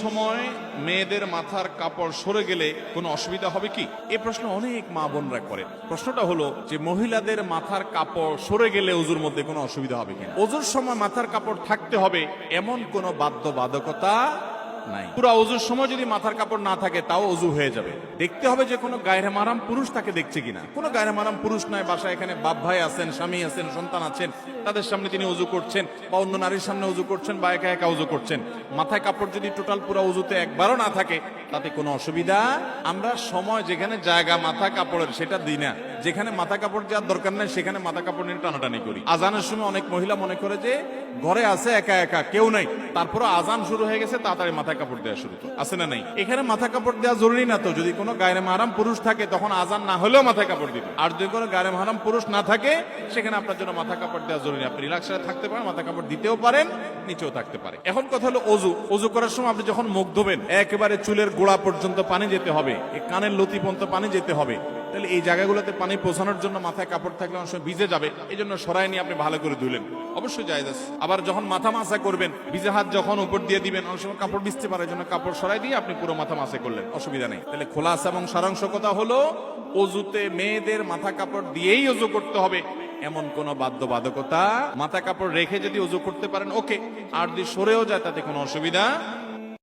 সময় মেয়েদের মাথার কাপড় সরে গেলে কোনো অসুবিধা হবে কি? এই প্রশ্ন অনেক মা বোনরা করে। প্রশ্নটা হলো যে মহিলাদের মাথার কাপড় সরে গেলে ওযুর মধ্যে কোনো অসুবিধা হবে কিনা। ওযুর সময় মাথার কাপড় থাকতে হবে এমন কোনো বাধ্যবাধকতা নাই। পুরা ওযুর সময় যদি মাথার কাপড় না থাকে তাও ওযু হয়ে যাবে। দেখতে হবে যে কোনো গায়রে মাহরাম পুরুষ তাকে দেখছে কিনা। কোনো গায়রে মাহরাম পুরুষ নয়, বাসায় এখানে বাপ ভাই আছেন, স্বামী আছেন, সন্তান আছেন, তাদের সামনে তিনি ওযু করছেন বা অন্য নারীর সামনে ওযু করছেন বা একা একা ওযু করছেন। মাথায় কাপড় যদি টোটাল পুরা ওযুতে একবারও না থাকে তাতে কোনো অসুবিধা। আমরা সময় যেখানে জায়গা মাথা কাপড়ের সেটা দিই না। যেখানে মাথা কাপড় দেওয়ার দরকার নেই সেখানে মাথা কাপড় নিয়ে টানাটানি করি। আজানের সময় অনেক মহিলা মনে করে যে ঘরে আছে একা একা কেউ নাই, তারপরে আজান শুরু হয়ে গেছে তাড়াতাড়ি মাথা কাপড় দেওয়া শুরু আছে না নাই? এখানে মাথা কাপড় দেওয়া জরুরি না। তো যদি কোনো গায়রে মাহরাম পুরুষ থাকে তখন আজান না হলেও মাথা কাপড় দিবে। আর যদি কোনো গায়রে মাহরাম পুরুষ না থাকে সেখানে আপনার জন্য মাথা কাপড় দেওয়া জরুরি। আপনি রিল্যাক্সে থাকতে পারেন, মাথা কাপড় দিতেও পারেন, নিচেও থাকতে পারে। এখন কথা হলো ওযু। ওযু করার সময় আপনি যখন মুখ ধোবেন একেবারে চুলের গোড়া পর্যন্ত পানি যেতে হবে, এই কানের লতি পর্যন্ত পানি যেতে হবে। তাহলে এই জায়গাগুলোতে পানি পৌঁছানোর জন্য মাথায় কাপড় থাকলে অনেক সময় ভিজে যাবে, এই জন্য সরাই নিয়ে আপনি ভালো করে ধুলেন, অবশ্যই জায়েজ আছে। আবার যখন মাথা মাসা করবেন ভিজে হাত যখন উপর দিয়ে দিবেন অনেক সময় কাপড় ভিজতে পারে, এই জন্য কাপড় সরাই দিয়ে আপনি পুরো মাথা মাসা করলেন, অসুবিধা নেই। তাহলে খোলাসা এবং সারাংশ কথা হলো ওযুতে মেয়েদের মাথা কাপড় দিয়েই ওযু করতে হবে এমন কোন বাধ্যবাধকতা। মাথা কাপড় রেখে যদি ওযু করতে পারেন ওকে, আর যদি সরেও যায় তাতে কোনো অসুবিধা